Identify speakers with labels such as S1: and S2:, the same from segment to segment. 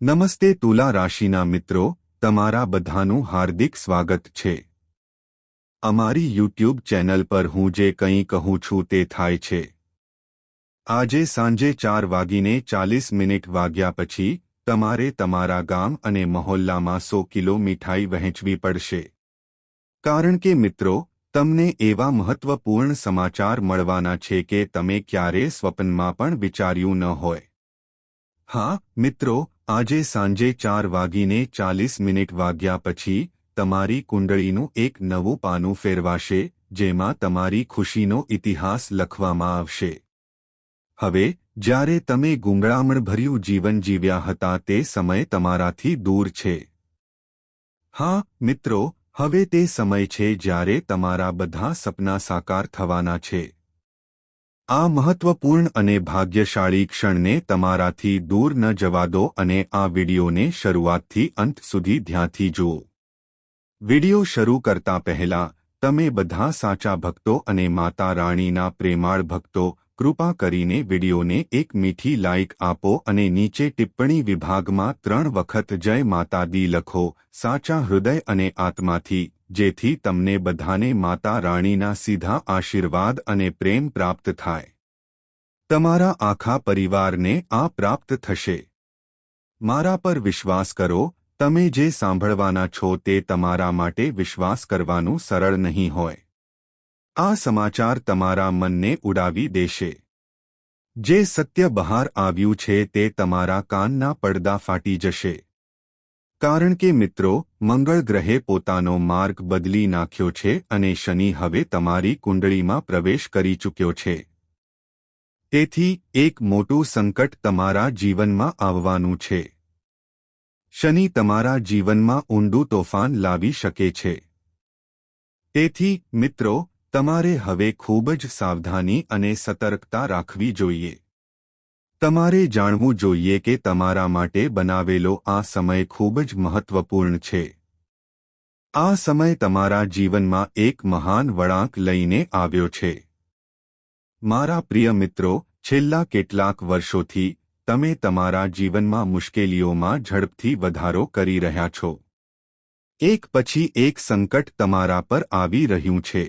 S1: નમસ્તે તુલા રાશિના મિત્રો, તમારા બધાનું હાર્દિક સ્વાગત છે અમારી યુટ્યુબ ચેનલ પર। હું જે કંઈ કહું છું તે થાય છે। આજે સાંજે 4:40 વાગ્યા પછી તમારે તમારા ગામ અને મહોલ્લામાં 100 કિલો મીઠાઈ વહેંચવી પડશે, કારણ કે મિત્રો, તમને એવા મહત્વપૂર્ણ સમાચાર મળવાના છે કે તમે ક્યારેય સ્વપ્નમાં પણ વિચાર્યું ન હોય। હા મિત્રો, આજે સાંજે 4:40 વાગ્યા પછી તમારી કુંડળીનું એક નવું પાનું ફેરવાશે, જેમાં તમારી ખુશીનો ઇતિહાસ લખવામાં આવશે। હવે જ્યારે તમે ગુંગળામણભર્યું જીવન જીવ્યા હતા તે સમય તમારાથી દૂર છે। હા મિત્રો, હવે તે સમય છે જ્યારે તમારા બધા સપના સાકાર થવાના છે। આ મહત્વપૂર્ણ અને ભાગ્યશાળી ક્ષણને તમારાથી દૂર ન જવા દો અને આ વિડિયોને શરૂઆતથી અંત સુધી ધ્યાનથી જુઓ। વિડિયો શરૂ કરતા પહેલા તમે બધા સાચા ભક્તો અને માતા રાણીના પ્રેમાળ ભક્તો, કૃપા કરીને વિડિયોને એક મીઠી લાઇક આપો અને નીચે ટિપ્પણી વિભાગમાં 3 વખત જય માતા દી લખો, સાચા હૃદય અને આત્માથી, જેથી તમને બધાને માતા રાણીના સીધા આશીર્વાદ અને પ્રેમ પ્રાપ્ત થાય। તમારા આખા પરિવારને આ પ્રાપ્ત થશે। મારા પર વિશ્વાસ કરો, તમે જે સાંભળવાના છો તે તમારા માટે વિશ્વાસ કરવાનું સરળ નહીં હોય। આ સમાચાર તમારા મનને ઉડાવી દેશે। જે સત્ય બહાર આવ્યું છે તે તમારા કાનના પડદા ફાટી જશે। કારણ કે મિત્રો, મંગળ ગ્રહે પોતાનો માર્ગ બદલી નાખ્યો છે અને શનિ હવે તમારી કુંડળીમાં પ્રવેશ કરી ચૂક્યો છે। તેથી એક મોટું સંકટ તમારા જીવનમાં આવવાનું છે। શનિ તમારા જીવનમાં ઊંડું તોફાન લાવી શકે છે। તેથી મિત્રો, તમારે હવે ખૂબ જ સાવધાની અને સતર્કતા રાખવી જોઈએ। તમારે જાણવું જોઈએ કે તમારા માટે બનાવેલો આ સમય ખૂબ જ મહત્વપૂર્ણ છે। આ સમય તમારા જીવનમાં એક મહાન વળાંક લઈને આવ્યો છે। મારા પ્રિય મિત્રો, છેલ્લા કેટલાક વર્ષોથી તમે તમારા જીવનમાં મુશ્કેલીઓમાં ઝડપથી વધારો કરી રહ્યા છો। એક પછી એક સંકટ તમારા પર આવી રહ્યું છે।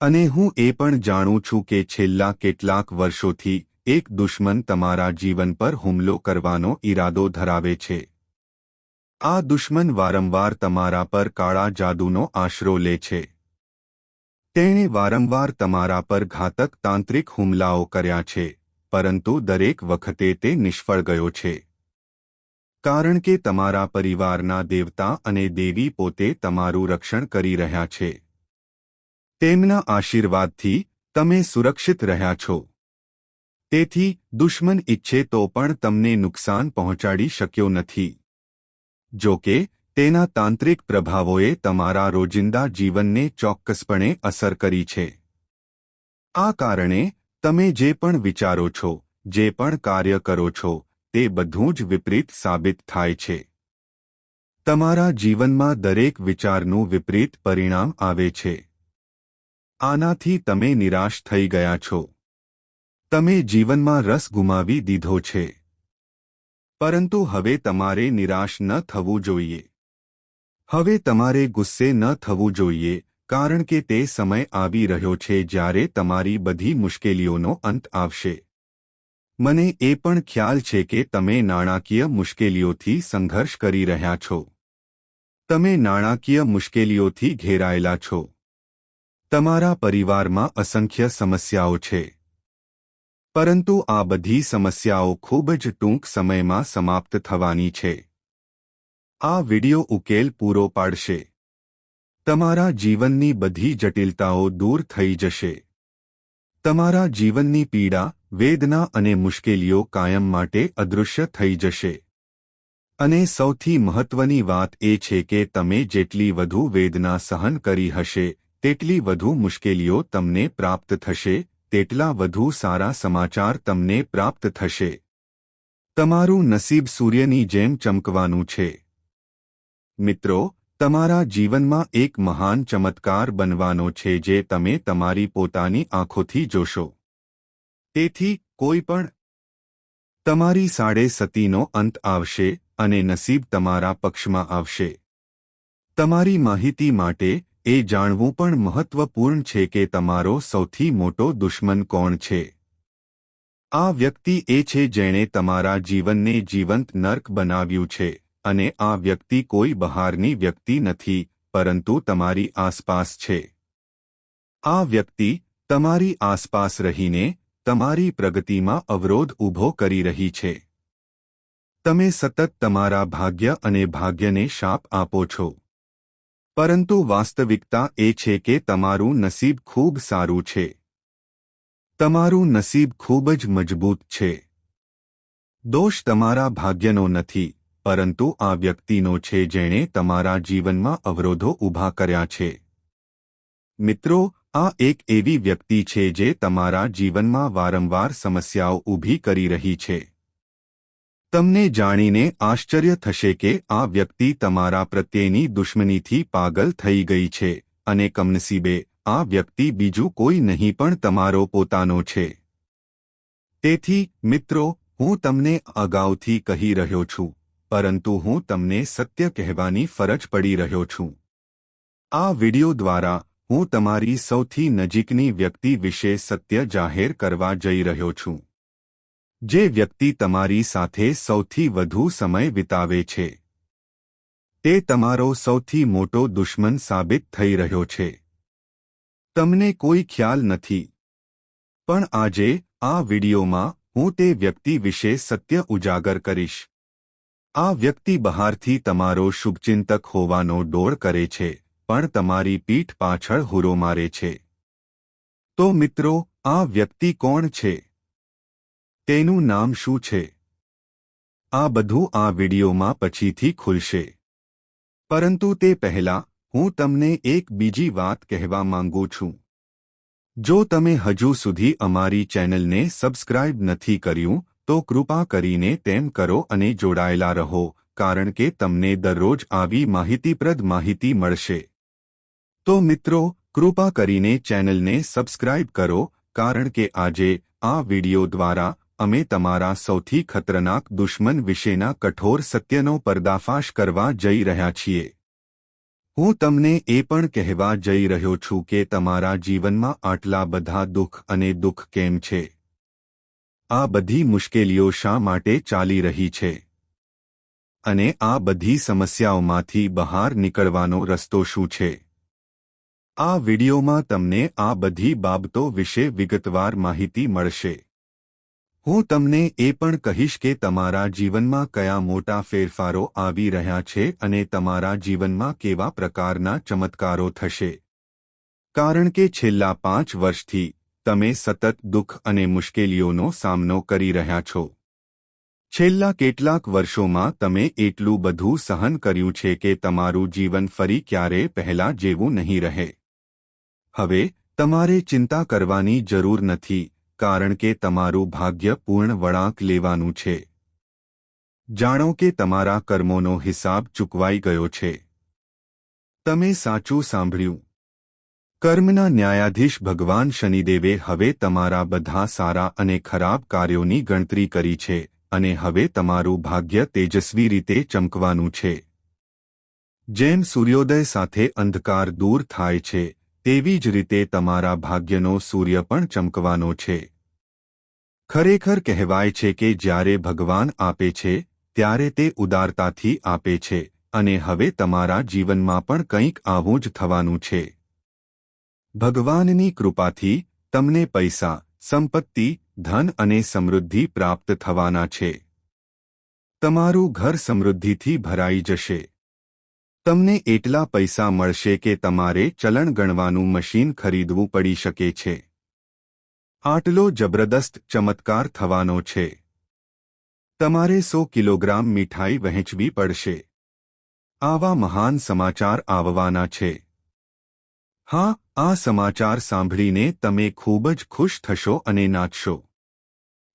S1: અને હું એ પણ જાણું છું કે છેલ્લા કેટલાક વર્ષોથી એક દુશ્મન તમારા જીવન પર હુમલો કરવાનો ઈરાદો ધરાવે છે। આ દુશ્મન વારંવાર તમારા પર કાળા જાદુનો આશરો લે છે। તેણે વારંવાર તમારા પર ઘાતક તાંત્રિક હુમલાઓ કર્યા છે, પરંતુ દરેક વખતે તે નિષ્ફળ ગયો છે। કારણ કે તમારા પરિવારના દેવતા અને દેવી પોતે તમારું રક્ષણ કરી રહ્યા છે। તેમના આશીર્વાદથી તમે સુરક્ષિત રહ્યા છો। તેથી દુશ્મન ઈચ્છે તો પણ તમને નુકસાન પહોંચાડી શક્યો નથી। જો કે તેના તાંત્રિક પ્રભાવોએ તમારા રોજિંદા જીવનને ચોક્કસપણે અસર કરી છે। આ કારણે તમે જે પણ વિચારો છો, જે પણ કાર્ય કરો છો, તે બધું જ વિપરીત સાબિત થાય છે। તમારા જીવનમાં દરેક વિચારનું વિપરીત પરિણામ આવે છે। આનાથી તમે નિરાશ થઈ ગયા છો। તમે જીવનમાં રસ ગુમાવી દીધો છે। પરંતુ હવે તમારે નિરાશ ન થવું જોઈએ। હવે તમારે ગુસ્સે ન થવું જોઈએ, કારણ કે તે સમય આવી રહ્યો છે જ્યારે તમારી બધી મુશ્કેલીઓનો અંત આવશે। મને એ પણ ખ્યાલ છે કે તમે નાણાકીય મુશ્કેલીઓથી સંઘર્ષ કરી રહ્યા છો। તમે નાણાકીય મુશ્કેલીઓથી ઘેરાયેલા છો। તમારા પરિવારમાં અસંખ્ય સમસ્યાઓ છે। પરંતુ આ બધી સમસ્યાઓ ખૂબ જ ટૂંક સમયમાં સમાપ્ત થવાની છે। આ વિડિયો ઉકેલ પૂરો પાડશે। તમારા જીવનની બધી જટિલતાઓ દૂર થઈ જશે। તમારા જીવનની પીડા, વેદના અને મુશ્કેલીઓ કાયમ માટે અદૃશ્ય થઈ જશે। અને સૌથી મહત્વની વાત એ છે કે તમે જેટલી વધુ વેદના સહન કરી હશે, તેટલી વધુ મુશ્કેલીઓ તમને પ્રાપ્ત થશે, તેટલા વધુ સારા સમાચાર તમને પ્રાપ્ત થશે। તમારું નસીબ સૂર્યની જેમ ચમકવાનું છે। મિત્રો, તમારા જીવનમાં એક મહાન ચમત્કાર બનવાનો છે જે તમે તમારી પોતાની આંખોથી જોશો। તેથી કોઈ પણ તમારી સાડે સતીનો અંત આવશે અને નસીબ તમારા પક્ષમાં આવશે. તમારી માહિતી માટે એ જાણવું પણ મહત્વપૂર્ણ છે કે તમારો સૌથી મોટો દુશ્મન કોણ છે. આ વ્યક્તિ એ છે જેણે તમારા જીવનને જીવંત નર્ક બનાવ્યું છે, અને આ વ્યક્તિ કોઈ બહારની વ્યક્તિ નથી, પરંતુ તમારી આસપાસ છે. આ વ્યક્તિ તમારી આસપાસ રહીને તમારી પ્રગતિમાં અવરોધ ઊભો કરી રહી છે. તમે સતત તમારા ભાગ્ય અને ભાગ્યને શાપ આપો છો. પરંતુ વાસ્તવિકતા એ છે કે તમારું નસીબ ખૂબ સારું છે. તમારું નસીબ ખૂબ જ મજબૂત છે. દોષ તમારા ભાગ્યનો નથી, પરંતુ આ વ્યક્તિનો છે જેણે તમારા જીવનમાં અવરોધો ઊભા કર્યા છે. મિત્રો, આ એક એવી વ્યક્તિ છે જે તમારા જીવનમાં વારંવાર સમસ્યાઓ ઊભી કરી રહી છે. તમને જાણીને આશ્ચર્ય થશે કે આ વ્યક્તિ તમારા પ્રત્યેની દુશ્મનીથી પાગલ થઈ ગઈ છે, અને કમનસીબે આ વ્યક્તિ બીજું કોઈ નહીં પણ તમારો પોતાનો છે. તેથી મિત્રો, હું તમને અગાઉથી કહી રહ્યો છું, પરંતુ હું તમને સત્ય કહેવાની ફરજ પડી રહ્યો છું. આ વિડિયો દ્વારા હું તમારી સૌથી નજીકની વ્યક્તિ વિશે સત્ય જાહેર કરવા જઈ રહ્યો છું. જે વ્યક્તિ તમારી સાથે સૌથી વધુ સમય વિતાવે છે, તે તમારો સૌથી મોટો દુશ્મન સાબિત થઈ રહ્યો છે. તમને કોઈ ખ્યાલ નથી, પણ આજે આ વિડિયોમાં હું તે વ્યક્તિ વિશે સત્ય ઉજાગર કરીશ. આ વ્યક્તિ બહારથી તમારો શુભચિંતક હોવાનો ડોળ કરે છે, પણ તમારી પીઠ પાછળ હુરો મારે છે. તો મિત્રો, આ વ્યક્તિ કોણ છે? તેનું નામ શું છે? આ બધું આ વિડિયોમાં પછીથી ખુલશે. પરંતુ તે પહેલાં હું તમને એક બીજી વાત કહેવા માંગુ છું. જો તમે હજુ સુધી અમારી ચેનલને સબસ્ક્રાઇબ નથી કર્યું, તો કૃપા કરીને તેમ કરો અને જોડાયેલા રહો, કારણ કે તમને દરરોજ આવી માહિતીપ્રદ માહિતી મળશે. તો મિત્રો, કૃપા કરીને ચેનલને સબસ્ક્રાઇબ કરો, કારણ કે આજે આ વિડિયો દ્વારા અમે તમારા સૌથી ખતરનાક દુશ્મન વિશેના કઠોર સત્યનો પર્દાફાશ કરવા જઈ રહ્યા છીએ. હું તમને એ પણ કહેવા જઈ રહ્યો છું કે તમારા જીવનમાં આટલા બધા દુઃખ અને દુઃખ કેમ છે. આ બધી મુશ્કેલીઓ શા માટે ચાલી રહી છે? અને આ બધી સમસ્યાઓમાંથી બહાર નીકળવાનો રસ્તો શું છે? આ વિડિયોમાં તમને આ બધી બાબતો વિશે વિગતવાર માહિતી મળશે. હું તમને એ પણ કહીશ કે તમારા જીવનમાં કયા મોટા ફેરફારો આવી રહ્યા છે અને તમારા જીવનમાં કેવા પ્રકારના ચમત્કારો થશે. કારણ કે છેલ્લા 5 વર્ષથી તમે સતત દુઃખ અને મુશ્કેલીઓનો સામનો કરી રહ્યા છો. છેલ્લા કેટલાક વર્ષોમાં તમે એટલું બધું સહન કર્યું છે કે તમારું જીવન ફરી ક્યારે પહેલા જેવું નહીં રહે. હવે તમારે ચિંતા કરવાની જરૂર નથી, કારણ કે તમારું ભાગ્ય પૂર્ણ વળાંક લેવાનું છે. જાણો કે તમારા કર્મોનો હિસાબ ચૂકવાઈ ગયો છે. તમે સાચું સાંભળ્યું. કર્મના ન્યાયાધીશ ભગવાન શનિદેવે હવે તમારા બધા સારા અને ખરાબ કાર્યોની ગણતરી કરી છે, અને હવે તમારું ભાગ્ય તેજસ્વી રીતે ચમકવાનું છે. જેમ સૂર્યોદય સાથે અંધકાર દૂર થાય છે, તેવી જ રીતે તમારા ભાગ્યનો સૂર્ય પણ ચમકવાનો છે. ખરેખર કહેવાય છે કે જ્યારે ભગવાન આપે છે, ત્યારે તે ઉદારતાથી આપે છે, અને હવે તમારા જીવનમાં પણ કંઈક આવું જ થવાનું છે. ભગવાનની કૃપાથી તમને પૈસા, સંપત્તિ, ધન અને સમૃદ્ધિ પ્રાપ્ત થવાના છે. તમારું ઘર સમૃદ્ધિથી ભરાઈ જશે. તમને એટલા પૈસા મળશે કે તમારે ચલણ ગણવાનું મશીન ખરીદવું પડી શકે છે. આટલો જબરદસ્ત ચમત્કાર થવાનો છે. તમારે 100 કિલોગ્રામ મીઠાઈ વહેંચવી પડશે. આવા મહાન સમાચાર આવવાના છે. હા, આ સમાચાર સાંભળીને તમે ખૂબ જ ખુશ થશો અને નાચશો.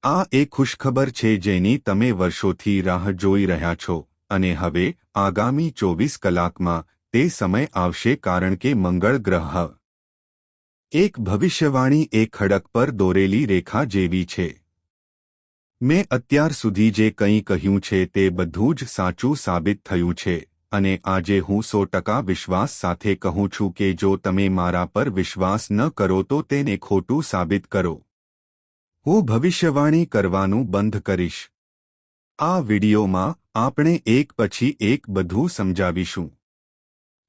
S1: આ એ ખુશખબર છે જેની તમે વર્ષોથી રાહ જોઈ રહ્યા છો, અને હવે આગામી 24 કલાકમાં તે સમય આવશે, કારણ કે મંગળ ગ્રહ એક ભવિષ્યવાણી એક ખડક પર દોરેલી રેખા જેવી છે. મેં અત્યાર સુધી જે કંઈ કહ્યું છે તે બધું જ સાચું સાબિત થયું છે અને આજે હું 100% વિશ્વાસ સાથે કહું છું કે જો તમે મારા પર વિશ્વાસ ન કરો તો તેને ખોટું સાબિત કરો. હું ભવિષ્યવાણી કરવાનું બંધ કરીશ. આ વિડિયોમાં આપણે એક પછી એક બધું સમજાવીશું.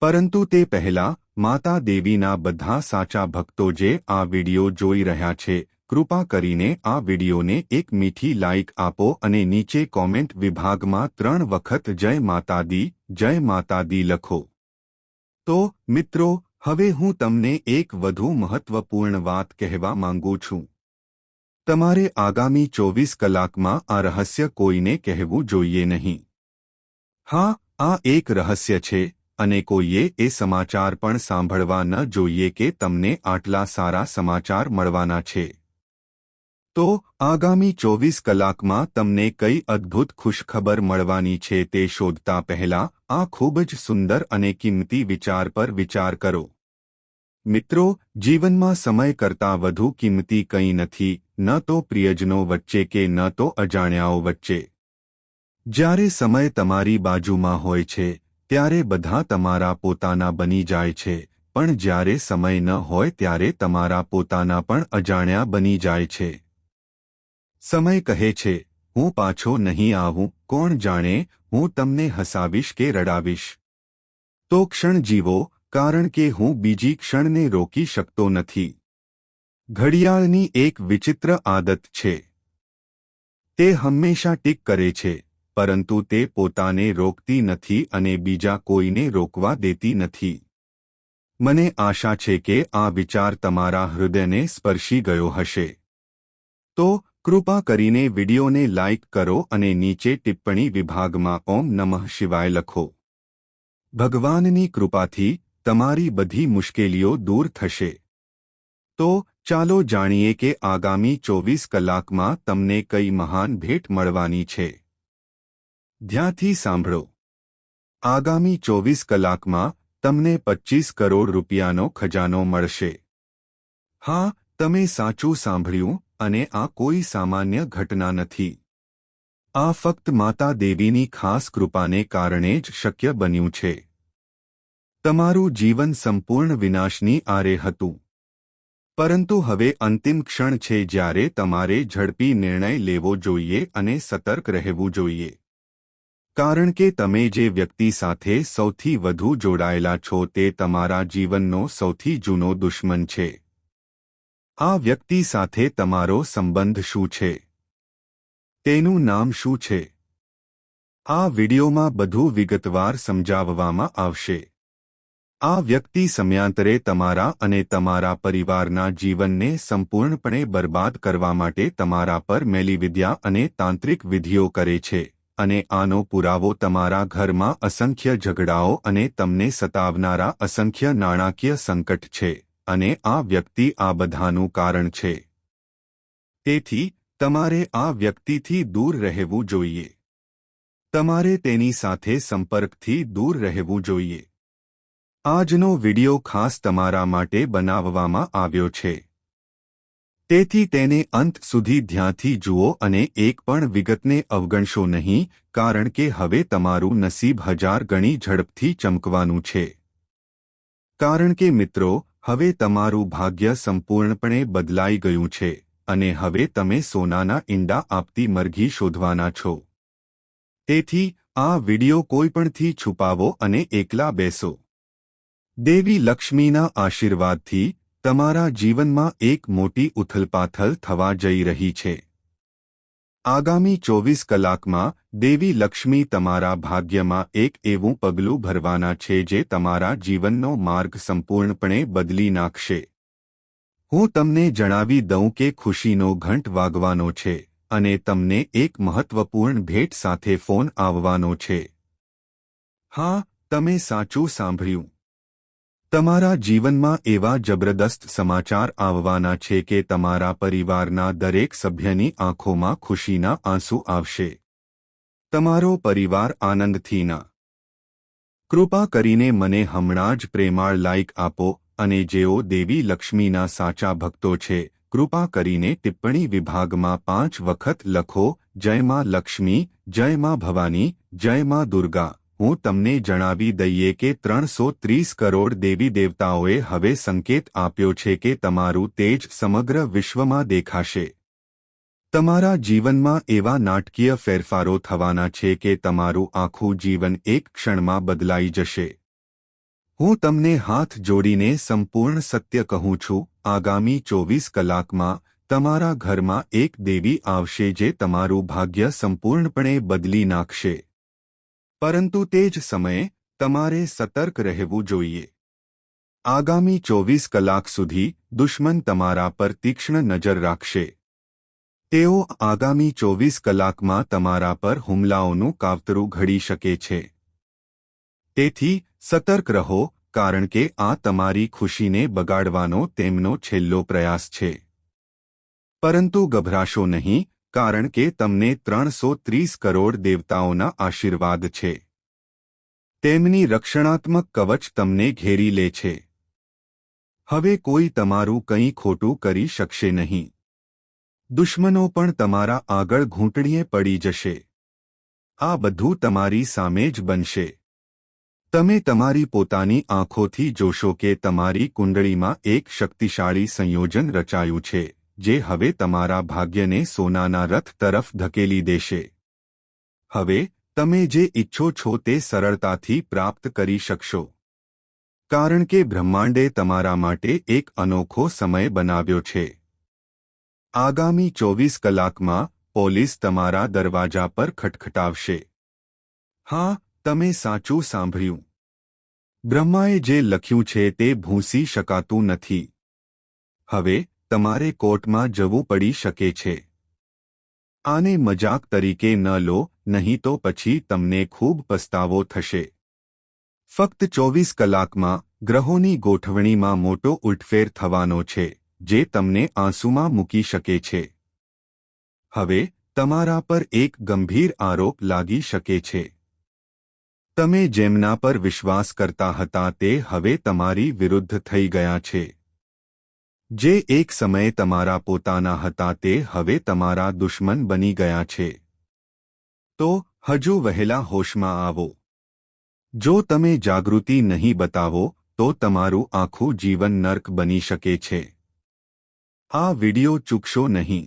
S1: પરંતુ તે પહેલા માતા દેવીના બધા સાચા ભક્તો જે આ વિડિયો જોઈ રહ્યા છે, કૃપા કરીને આ વિડિયોને એક મીઠી લાઇક આપો અને નીચે કોમેન્ટ વિભાગમાં 3 વખત જય માતા દી લખો. તો મિત્રો, હવે હું તમને એક વધુ મહત્વપૂર્ણ વાત કહેવા માંગુ છું. તમારે આગામી 24 કલાકમાં આ રહસ્ય કોઈને કહેવું જોઈએ નહીં. હા, આ એક રહસ્ય છે અને કોઈએ એ સમાચાર પણ સાંભળવા ન જોઈએ કે તમને આટલા સારા સમાચાર મળવાના છે. તો આગામી 24 કલાકમાં તમને કઈ અદ્ભુત ખુશખબર મળવાની છે તે શોધતા પહેલા આ ખૂબ જ સુંદર અને કિંમતી વિચાર પર વિચાર કરો. મિત્રો, જીવનમાં સમય કરતાં વધુ કિંમતી કંઈ નથી, ન તો પ્રિયજનો વચ્ચે કે ન તો અજાણ્યાઓ વચ્ચે. જ્યારે સમય તમારી બાજુમાં હોય છે ત્યારે બધા તમારા પોતાના બની જાય છે, પણ જ્યારે સમય ન હોય ત્યારે તમારા પોતાના પણ અજાણ્યા બની જાય છે. સમય કહે છે, હું પાછો નહીં આવું, કોણ જાણે હું તમને હસાવીશ કે રડાવીશ. તો ક્ષણ જીવો, કારણ કે હું બીજી ક્ષણને રોકી શકતો નથી. ઘડિયાળની એક વિચિત્ર આદત છે. તે હંમેશા ટીક કરે છે, પરંતુ તે પોતાને રોકતી નથી અને બીજા કોઈને રોકવા દેતી નથી. મને આશા છે કે આ વિચાર તમારા હૃદયને સ્પર્શી ગયો હશે. તો કૃપા કરીને વિડિયોને લાઇક કરો અને નીચે ટિપ્પણી વિભાગમાં ઓમ નમઃ શિવાય લખો. ભગવાનની કૃપાથી તમારી બધી મુશ્કેલીઓ દૂર થશે. તો ચાલો જાણીએ કે આગામી 24 કલાકમાં તમને કઈ મહાન ભેટ મળવાની છે. ધ્યાનથી સાંભળો. આગામી 24 કલાકમાં તમને 25 કરોડ રૂપિયાનો ખજાનો મળશે. હા, તમે સાચું સાંભળ્યું અને આ કોઈ સામાન્ય ઘટના નથી. આ ફક્ત માતા દેવીની ખાસ કૃપાને કારણે જ શક્ય બન્યું છે. તમારું જીવન સંપૂર્ણ વિનાશની આરે હતું. પરંતુ હવે અંતિમ ક્ષણ છે જ્યારે તમારે ઝડપી નિર્ણય લેવો જોઈએ અને સતર્ક રહેવું જોઈએ. કારણ કે તમે જે વ્યક્તિ સાથે સૌથી વધુ જોડાયેલા છો તે તમારા જીવનનો સૌથી જૂનો દુશ્મન છે. આ વ્યક્તિ સાથે તમારો સંબંધ શું છે? તેનું નામ શું છે? આ વિડિયોમાં બધું વિગતવાર સમજાવવામાં આવશે. આ વ્યક્તિ સમયાંતરે તમારા અને તમારા પરિવારના જીવનને સંપૂર્ણપણે બરબાદ કરવા માટે તમારા પર મેલીવિદ્યા અને તાંત્રિક વિધિઓ કરે છે, અને આનો પુરાવો તમારા ઘરમાં અસંખ્ય ઝઘડાઓ અને તમને સતાવનારા અસંખ્ય નાણાકીય સંકટ છે, અને આ વ્યક્તિ આ બધાનું કારણ છે. તેથી તમારે આ વ્યક્તિથી દૂર રહેવું જોઈએ. તમારે તેની સાથે સંપર્કથી દૂર રહેવું જોઈએ. આજનો વિડિયો ખાસ તમારા માટે બનાવવામાં આવ્યો છે. તેથી તેને અંત સુધી ધ્યાનથી જુઓ અને એક પણ વિગતને અવગણશો નહીં, કારણ કે હવે તમારું નસીબ 1000 ગણી ઝડપથી ચમકવાનું છે. કારણ કે મિત્રો, હવે તમારું ભાગ્ય સંપૂર્ણપણે બદલાઈ ગયું છે અને હવે તમે સોનાના ઈંડા આપતી મરઘી શોધવાના છો. તેથી આ વિડિયો કોઈપણથી છુપાવો અને એકલા બેસો. દેવી લક્ષ્મીના આશીર્વાદથી તમારા જીવનમાં એક મોટી ઉથલપાથલ થવા જઈ રહી છે. આગામી 24 કલાકમાં દેવી લક્ષ્મી તમારા ભાગ્યમાં એક એવું પગલું ભરવાના છે જે તમારા જીવનનો માર્ગ સંપૂર્ણપણે બદલી નાખશે. હું તમને જણાવી દઉં કે ખુશીનો ઘંટ વાગવાનો છે અને તમને એક મહત્વપૂર્ણ ભેટ સાથે ફોન આવવાનો છે. હા, તમે સાચું સાંભળ્યું. તમારા જીવનમાં એવા જબરદસ્ત સમાચાર આવવાના છે કે તમારા પરિવારના દરેક સભ્યની આંખોમાં ખુશીના આંસુ આવશે. તમારો પરિવાર આનંદથી ના. કૃપા કરીને મને હમણાં જ પ્રેમાળ લાઇક આપો અને જેઓ દેવી લક્ષ્મીના સાચા ભક્તો છે કૃપા કરીને ટિપ્પણી વિભાગમાં 5 વખત લખો, જય માં લક્ષ્મી, જય માં ભવાની, જય માં દુર્ગા. હું તમને જણાવી દઈએ કે 330 કરોડ દેવી દેવતાઓએ હવે સંકેત આપ્યો છે કે તમારું તેજ સમગ્ર વિશ્વમાં દેખાશે. તમારા જીવનમાં એવા નાટકીય ફેરફારો થવાના છે કે તમારું આખું જીવન એક ક્ષણમાં બદલાઈ જશે. હું તમને હાથ જોડીને સંપૂર્ણ સત્ય કહું છું, આગામી 24 કલાકમાં તમારા ઘરમાં એક દેવી આવશે જે તમારું ભાગ્ય સંપૂર્ણપણે બદલી નાખશે. પરંતુ તે જ સમયે તમારે સતર્ક રહેવું જોઈએ. આગામી 24 કલાક સુધી દુશ્મન તમારા પર તીક્ષ્ણ નજર રાખશે. તેઓ આગામી 24 કલાકમાં તમારા પર હુમલાઓનું કાવતરું ઘડી શકે છે. તેથી સતર્ક રહો, કારણ કે આ તમારી ખુશીને બગાડવાનો તેમનો છેલ્લો પ્રયાસ છે. પરંતુ ગભરાશો નહીં, કારણ કે તમને 330 કરોડ દેવતાઓના આશીર્વાદ છે. તેમની રક્ષણાત્મક કવચ તમને ઘેરી લે છે. હવે કોઈ તમારું કંઈ ખોટું કરી શકશે નહીં. દુશ્મનો પણ તમારા આગળ ઘૂંટણીએ પડી જશે. આ બધું તમારી સામે જ બનશે. તમે તમારી પોતાની આંખોથી જોશો કે તમારી કુંડળીમાં એક શક્તિશાળી સંયોજન રચાયું છે, જે હવે તમારા ભાગ્યને સોનાના રથ તરફ ધકેલી દેશે. હવે તમે જે ઈચ્છો છો તે સરળતાથી પ્રાપ્ત કરી શકશો. કારણ કે બ્રહ્માંડે તમારા માટે એક અનોખો સમય બનાવ્યો છે. આગામી 24 કલાકમાં પોલીસ તમારા દરવાજા પર ખટખટાવશે. હા, તમે સાચું સાંભળ્યું. બ્રહ્માએ જે લખ્યું છે તે ભૂંસી શકાતું નથી. હવે તમારે કોર્ટમાં જવું પડી શકે છે. આને મજાક તરીકે ન લો, નહીં તો પછી તમને ખૂબ પસ્તાવો થશે. ફક્ત 24 કલાકમાં ગ્રહોની ગોઠવણીમાં મોટો ઉલટફેર થવાનો છે, જે તમને આંસુમાં મૂકી શકે છે. હવે તમારા પર એક ગંભીર આરોપ લાગી શકે છે. તમે જેમના પર વિશ્વાસ કરતા હતા તે હવે તમારી વિરુદ્ધ થઈ ગયા છે. જે એક સમયે તમારા પોતાના હતા તે હવે તમારા દુશ્મન બની ગયા છે. તો હજુ વહેલા હોશમાં આવો. જો તમે જાગૃતિ નહીં બતાવો તો તમારું આખું જીવન નર્ક બની શકે છે. આ વિડિયો ચૂકશો નહીં.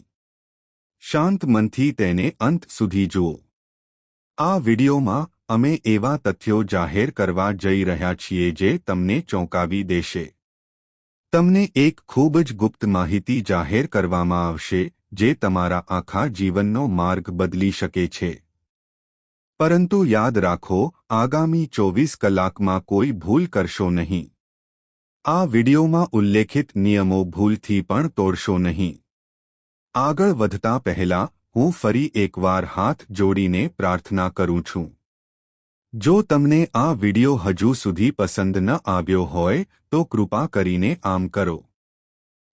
S1: શાંત મનથી તેને અંત સુધી જુઓ. આ વિડિયોમાં અમે એવા તથ્યો જાહેર કરવા જઈ રહ્યા છીએ જે તમને ચોંકાવી દેશે. તમને એક ખૂબ જ ગુપ્ત માહિતી જાહેર કરવામાં આવશે જે તમારા આખા જીવનનો માર્ગ બદલી શકે છે. પરંતુ યાદ રાખો, આગામી 24 કલાકમાં કોઈ ભૂલ કરશો નહીં. આ વિડિયોમાં ઉલ્લેખિત નિયમો ભૂલથી પણ તોડશો નહીં. આગળ વધતા પહેલા હું ફરી એકવાર હાથ જોડીને પ્રાર્થના કરું છું. જો તમને આ વિડિયો હજુ સુધી પસંદ ન આવ્યો હોય તો કૃપા કરીને આમ કરો.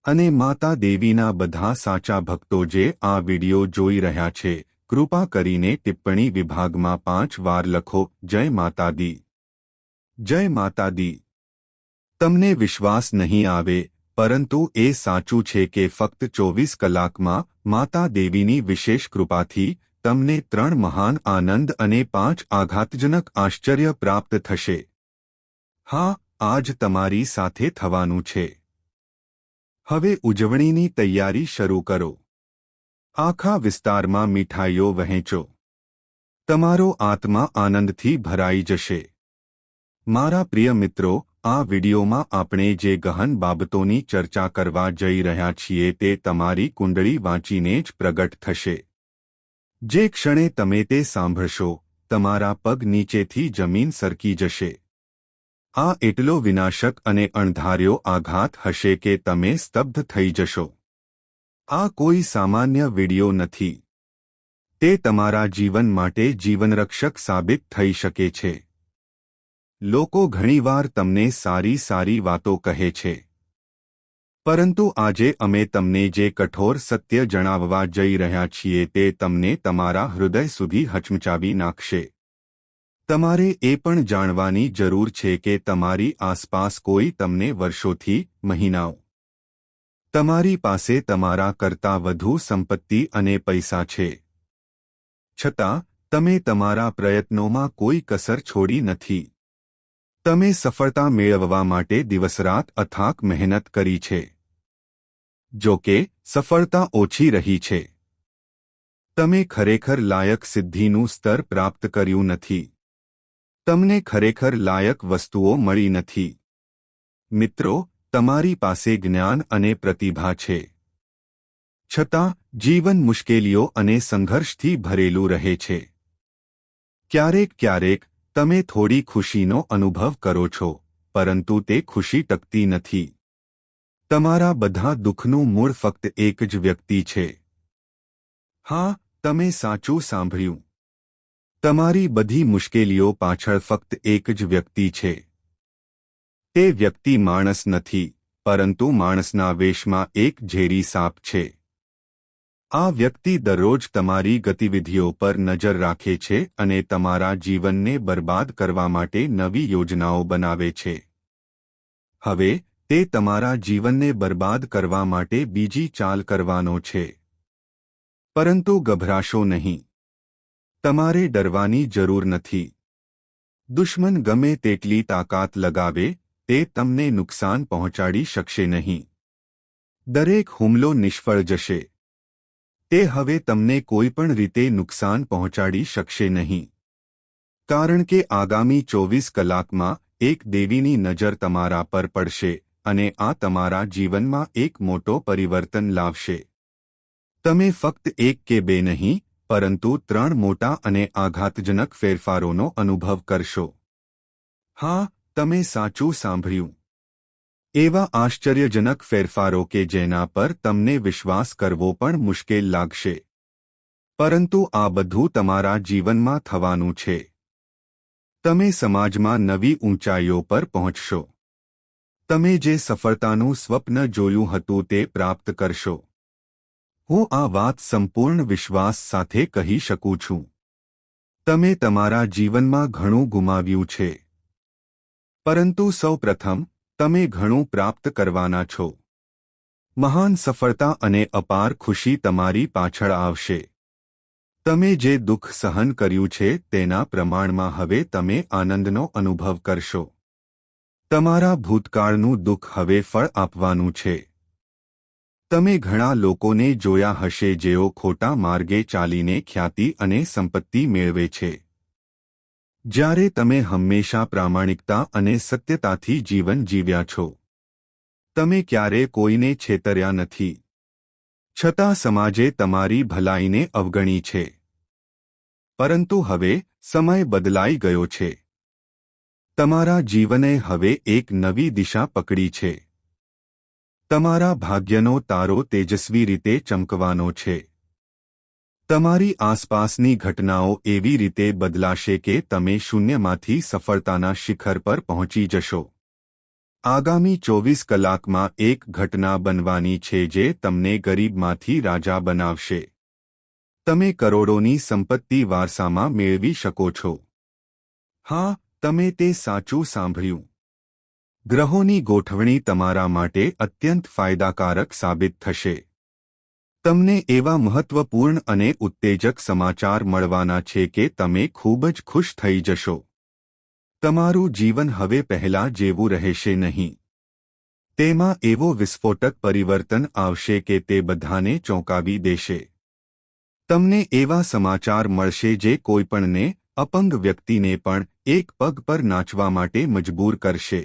S1: અને માતા દેવીના બધા સાચા ભક્તો જે આ વિડિયો જોઈ રહ્યા છે, કૃપા કરીને ટિપ્પણી વિભાગમાં 5 વાર લખો, જય માતા દી, જય માતા દી. તમને વિશ્વાસ નહીં આવે, પરંતુ એ સાચું છે કે ફક્ત 24 કલાકમાં માતા દેવીની વિશેષ કૃપાથી તમને 3 મહાન આનંદ અને 5 આઘાતજનક આશ્ચર્ય પ્રાપ્ત થશે. હા, આજ તમારી સાથે થવાનું છે. હવે ઉજવણીની તૈયારી શરૂ કરો. આખા વિસ્તારમાં મીઠાઈઓ વહેંચો. તમારો આત્મા આનંદથી ભરાઈ જશે. મારા પ્રિય મિત્રો, આ વિડિયોમાં આપણે જે ગહન બાબતોની ચર્ચા કરવા જઈ રહ્યા છીએ તે તમારી કુંડળી વાંચીને જ પ્રગટ થશે. જે ક્ષણે તમે તે સાંભળશો, તમારા પગ નીચેથી જમીન સરકી જશે. આ એટલો વિનાશક અને અણધાર્યો આઘાત હશે કે તમે સ્તબ્ધ થઈ જશો. આ કોઈ સામાન્ય વિડિયો નથી. તે તમારા જીવન માટે જીવનરક્ષક સાબિત થઈ શકે છે. લોકો ઘણીવાર તમને સારી સારી વાતો કહે છે. પરંતુ આજે અમે તમને જે કઠોર સત્ય જણાવવા જઈ રહ્યા છીએ તે તમને તમારા હૃદય સુધી હચમચાવી નાખશે. તમારે એ પણ જાણવાની જરૂર છે કે તમારી આસપાસ કોઈ તમને વર્ષોથી, મહિનાઓ, તમારી પાસે તમારા કરતાં વધુ સંપત્તિ અને પૈસા છે. છતાં તમે તમારા પ્રયત્નોમાં કોઈ કસર છોડી નથી. તમે સફળતા મેળવવા માટે દિવસરાત અથાક મહેનત કરી છે. જો કે સફળતા ઓછી રહી છે. તમે ખરેખર લાયક સિદ્ધિનું સ્તર પ્રાપ્ત કર્યું નથી. તમને ખરેખર લાયક વસ્તુઓ મળી નથી. મિત્રો, તમારી પાસે જ્ઞાન અને પ્રતિભા છે. છતાં જીવન મુશ્કેલીઓ અને સંઘર્ષથી ભરેલું રહે છે. ક્યારેક તમે થોડી ખુશીનો અનુભવ કરો છો, પરંતુ તે ખુશી ટકતી નથી. તમારા બધા દુઃખનું મૂળ ફક્ત એક જ વ્યક્તિ છે. હા, તમે સાચું સાંભળ્યું. તમારી બધી મુશ્કેલીઓ પાછળ ફક્ત એક જ વ્યક્તિ છે. તે વ્યક્તિ માણસ નથી, પરંતુ માણસના વેશમાં એક ઝેરી સાપ છે. આ વ્યક્તિ દરરોજ તમારી ગતિવિધિઓ પર નજર રાખે છે અને તમારા જીવનને બરબાદ કરવા માટે નવી યોજનાઓ બનાવે છે. હવે તે તમારા જીવનને બરબાદ કરવા માટે બીજી ચાલ કરવાનો છે. પરંતુ ગભરાશો નહીં. તમારે ડરવાની જરૂર નથી. દુશ્મન ગમે તેટલી તાકાત લગાવે, તે તમને નુકસાન પહોંચાડી શકશે નહીં. દરેક હુમલો નિષ્ફળ જશે. તે હવે તમને કોઈપણ રીતે નુકસાન પહોંચાડી શકશે નહીં. કારણ કે આગામી 24 કલાકમાં એક દેવીની નજર તમારા પર પડશે અને આ તમારા જીવનમાં એક મોટો પરિવર્તન લાવશે. તમે ફક્ત એક કે બે નહીં, પરંતુ 3 મોટા અને આઘાતજનક ફેરફારોનો અનુભવ કરશો. હા, તમે સાચું સાંભળ્યું. એવા આશ્ચર્યજનક ફેરફારો કે જેના પર તમને વિશ્વાસ કરવો પણ મુશ્કેલ લાગશે. પરંતુ આ બધું તમારા જીવનમાં થવાનું છે. તમે સમાજમાં નવી ઊંચાઈઓ પર પહોંચશો. તમે જે સફળતાનું સ્વપ્ન જોયું હતું તે પ્રાપ્ત કરશો. હું આ વાત સંપૂર્ણ વિશ્વાસ સાથે કહી શકું છું. તમે તમારા જીવનમાં ઘણું ગુમાવ્યું છે. પરંતુ સૌપ્રથમ, તમે ઘણું પ્રાપ્ત કરવાના છો. મહાન સફળતા અને અપાર ખુશી તમારી પાછળ આવશે. તમે જે દુઃખ સહન કર્યું છે તેના પ્રમાણમાં હવે તમે આનંદનો અનુભવ કરશો. તમારા ભૂતકાળનું દુઃખ હવે ફળ આપવાનું છે. તમે ઘણા લોકોને જોયા હશે જેઓ ખોટા માર્ગે ચાલીને ખ્યાતિ અને સંપત્તિ મેળવે છે. જ્યારે તમે હંમેશા પ્રામાણિકતા અને સત્યતાથી જીવન જીવ્યા છો. તમે ક્યારે કોઈને છેતર્યા નથી. છતાં સમાજે તમારી ભલાઈને અવગણી છે. પરંતુ હવે સમય બદલાઈ ગયો છે. તમારા જીવને હવે એક નવી દિશા પકડી છે. તમારા ભાગ્યનો તારો તેજસ્વી રીતે ચમકવાનો છે. તમારી આસપાસની ઘટનાઓ એવી રીતે બદલાશે કે તમે શૂન્યમાંથી સફળતાના શિખર પર પહોંચી જશો. આગામી 24 કલાકમાં એક ઘટના બનવાની છે જે તમને ગરીબમાંથી રાજા બનાવશે. તમે કરોડોની સંપત્તિ વારસામાં મેળવી શકો છો. હા, તમે તે સાચું સાંભળ્યું. ગ્રહોની ગોઠવણી તમારા માટે અત્યંત ફાયદાકારક સાબિત થશે. તમને એવા મહત્વપૂર્ણ અને ઉત્તેજક સમાચાર મળવાના છે કે તમે ખૂબ જ ખુશ થઈ જશો. તમારું જીવન હવે પહેલા જેવું રહેશે નહીં. તેમાં એવો વિસ્ફોટક પરિવર્તન આવશે કે તે બધાને ચોંકાવી દેશે. તમને એવા સમાચાર મળશે જે કોઈપણને, અપંગ વ્યક્તિને પણ એક પગ પર નાચવા માટે મજબૂર કરશે.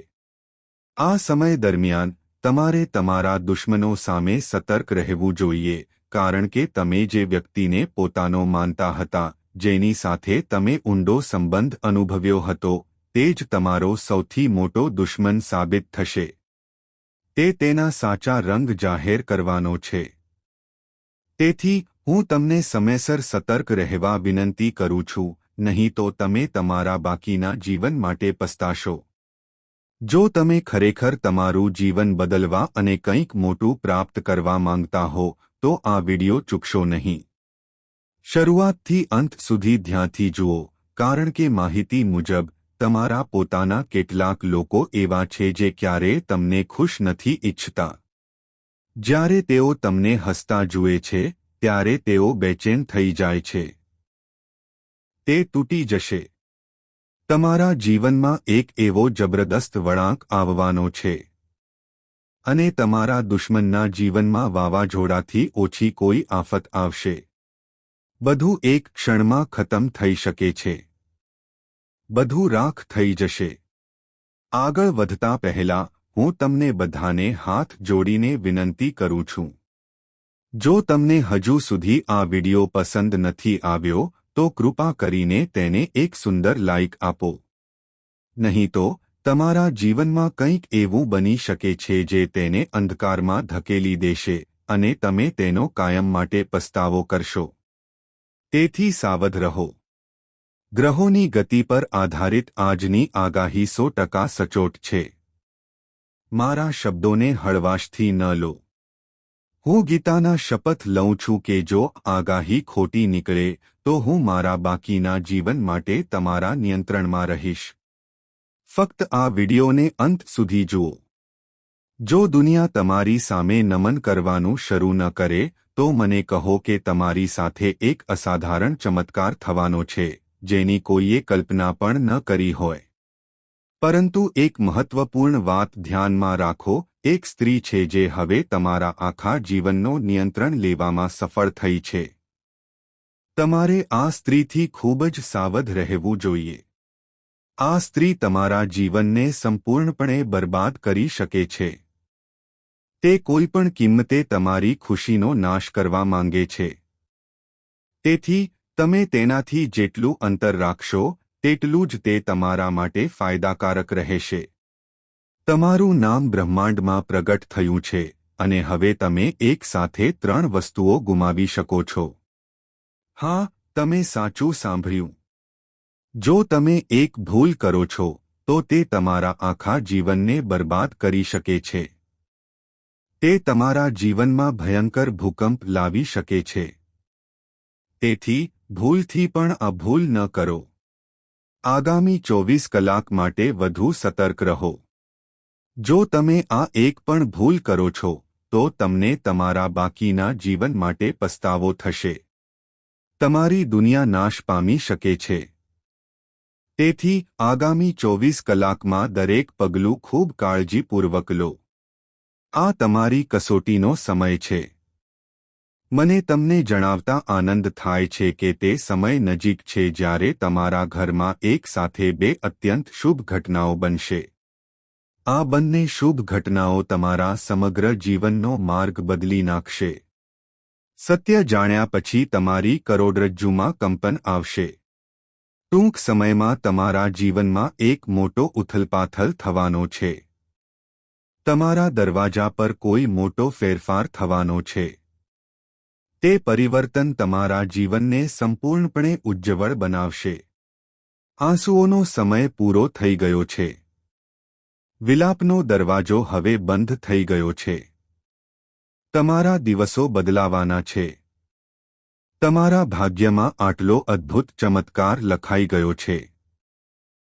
S1: આ સમય દરમિયાન તમારે તમારા દુશ્મનો સામે સતર્ક રહેવું જોઈએ, કારણ કે તમે જે વ્યક્તિને પોતાનો માનતા હતા, જેની સાથે તમે ઊંડો સંબંધ અનુભવ્યો હતો, તે જ તમારો સૌથી મોટો દુશ્મન સાબિત થશે. તે તેના સાચા રંગ જાહેર કરવાનો છે. તેથી હું તમને સમયસર સતર્ક રહેવા વિનંતી કરું છું, નહીં તો તમે તમારા બાકીના જીવન માટે પસ્તાશો. જો તમે ખરેખર તમારું જીવન બદલવા અને કંઈક મોટું પ્રાપ્ત કરવા માંગતા હો, તો આ વિડિયો ચૂકશો નહીં. શરૂઆતથી અંત સુધી ધ્યાનથી જુઓ, કારણ કે માહિતી મુજબ તમારા પોતાના કેટલાક લોકો એવા છે જે ક્યારેય તમને ખુશ નથી ઈચ્છતા. જ્યારે તેઓ તમને હસતા જુએ છે ત્યારે તેઓ બેચેન થઈ જાય છે. તે તૂટી જશે. તમારા જીવનમાં એક એવો જબરદસ્ત વળાંક આવવાનો છે અને તમારા દુશ્મનના જીવનમાં વાવાઝોડાથી ઓછી કોઈ આફત આવશે. બધું એક ક્ષણમાં ખતમ થઈ શકે છે. બધું રાખ થઈ જશે. આગળ વધતા પહેલા હું તમને બધાને હાથ જોડીને વિનંતી કરું છું. જો તમને હજુ સુધી આ વિડિયો પસંદ નથી આવ્યો તો કૃપા કરીને તેને એક સુંદર લાઇક આપો. નહીં તો તમારા જીવનમાં કંઈક એવું બની શકે છે જે તેને અંધકારમાં ધકેલી દેશે અને તમે તેનો કાયમ માટે પસ્તાવો કરશો. તેથી સાવધ રહો. ગ્રહોની ગતિ પર આધારિત આજની આગાહી 100% સચોટ છે. મારા શબ્દોને હળવાશથી ન લો. હું ગીતાના શપથ લઉં છું કે જો આગાહી ખોટી નીકળે તો હું મારા બાકીના જીવન માટે તમારા નિયંત્રણમાં રહીશ. ફક્ત આ વિડિયોને અંત સુધી જુઓ. જો દુનિયા તમારી સામે નમન કરવાનું શરૂ ન કરે તો મને કહો કે તમારી સાથે એક અસાધારણ ચમત્કાર થવાનો છે જેની કોઈએ કલ્પના પણ ન કરી હોય. પરંતુ એક મહત્વપૂર્ણ વાત ધ્યાનમાં રાખો, એક સ્ત્રી છે જે હવે તમારા આખા જીવનનો નિયંત્રણ લેવામાં સફળ થઈ છે. તમારે આ સ્ત્રીથી ખૂબ જ સાવધ રહેવું જોઈએ. આ સ્ત્રી તમારા જીવનને સંપૂર્ણપણે બરબાદ કરી શકે છે. તે કોઈપણ કિંમતે તમારી ખુશીનો નાશ કરવા માંગે છે. તેથી તમે તેનાથી જેટલું અંતર રાખશો તેટલું જ તે તમારા માટે ફાયદાકારક રહેશે. તમારું નામ બ્રહ્માંડમાં પ્રગટ થયું છે અને હવે તમે એક સાથે 3 વસ્તુઓ ગુમાવી શકો છો. હા, તમે સાચું સાંભળ્યું. જો તમે એક ભૂલ કરો છો તો તે તમારા આખા જીવનને બરબાદ કરી શકે છે. તે તમારા જીવનમાં ભયંકર ભૂકંપ લાવી શકે છે. તેથી ભૂલથી પણ આ ભૂલ ન કરો. આગામી 24 કલાક માટે વધુ સતર્ક રહો. જો તમે આ એક પણ ભૂલ કરો છો તો તમને તમારા બાકીના જીવન માટે પસ્તાવો થશે. તમારી દુનિયા નાશ પામી શકે છે. તેથી આગામી 24 કલાકમાં દરેક પગલું ખૂબ કાળજીપૂર્વક લો. આ તમારી કસોટીનો સમય છે. મને તમને જણાવતા આનંદ થાય છે કે તે સમય નજીક છે જ્યારે તમારા ઘરમાં એક સાથે 2 અત્યંત શુભ ઘટનાઓ બનશે. આ બંને શુભ ઘટનાઓ તમારા સમગ્ર જીવનનો માર્ગ બદલી નાખશે. સત્ય જાણ્યા પછી તમારી કરોડરજ્જુમાં કંપન આવશે. ટૂંક સમયમાં તમારા જીવનમાં એક મોટો ઉથલપાથલ થવાનો છે. તમારા દરવાજા પર કોઈ મોટો ફેરફાર થવાનો છે. તે પરિવર્તન તમારા જીવનને સંપૂર્ણપણે ઉજ્જવળ બનાવશે. આંસુઓનો સમય પૂરો થઈ ગયો છે. વિલાપનો દરવાજો હવે બંધ થઈ ગયો છે. તમારા દિવસો બદલાવાના છે. તમારા ભાગ્યમાં આટલો અદ્ભુત ચમત્કાર લખાઈ ગયો છે.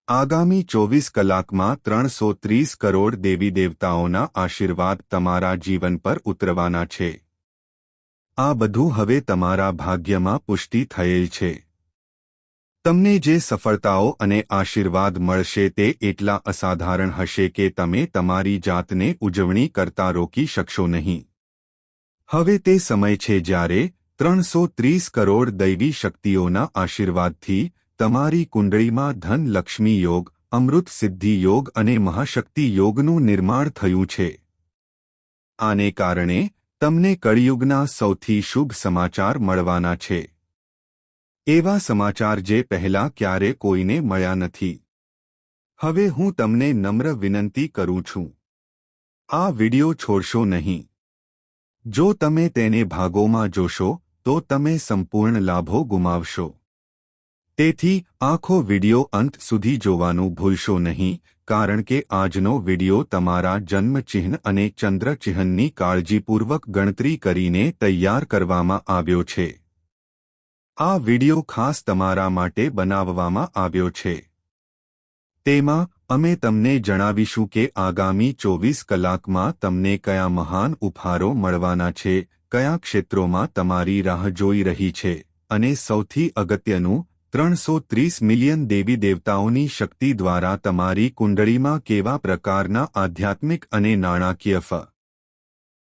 S1: આગામી 24 કલાકમાં 330 કરોડ દેવી દેવતાઓના આશીર્વાદ તમારા જીવન પર ઉતરવાના છે. આ બધું હવે તમારા ભાગ્યમાં પુષ્ટિ થયેલ છે. તમને જે સફળતાઓ અને આશીર્વાદ મળશે તે એટલા અસાધારણ હશે કે તમે તમારી જાતને ઉજવણી કરતા રોકી શકશો નહીં. હવે તે સમય છે જ્યારે 330 કરોડ દૈવી શક્તિઓના આશીર્વાદથી તમારી કુંડળીમાં ધન લક્ષ્મી યોગ, અમૃત સિદ્ધિ યોગ અને મહાશક્તિ યોગનું નિર્માણ થયું છે. આને કારણે તમને કળિયુગના સૌથી શુભ સમાચાર મળવાના છે. એવા સમાચાર જે પહેલા ક્યારે કોઈને મળ્યા નથી. હવે હું તમને નમ્ર વિનંતી કરું છું. આ વિડિયો છોડશો નહીં. જો તમે તેને ભાગોમાં જોશો તો તમે સંપૂર્ણ લાભો ગુમાવશો. તેથી આખો વિડિયો અંત સુધી જોવાનું ભૂલશો નહીં, કારણ કે આજનો વિડિયો તમારા જન્મચિહ્ન અને ચંદ્રચિહ્નની કાળજીપૂર્વક ગણતરી કરીને તૈયાર કરવામાં આવ્યો છે. આ વિડિયો ખાસ તમારા માટે બનાવવામાં આવ્યો છે. તેમાં અમે તમને જણાવીશું કે આગામી 24 કલાકમાં તમને કયા મહાન ઉપહારો મળવાના છે, કયા ક્ષેત્રોમાં તમારી રાહ જોઈ રહી છે, અને સૌથી અગત્યનું 330 મિલિયન દેવી દેવતાઓની શક્તિ દ્વારા તમારી કુંડળીમાં કેવા પ્રકારના આધ્યાત્મિક અને નાણાકીય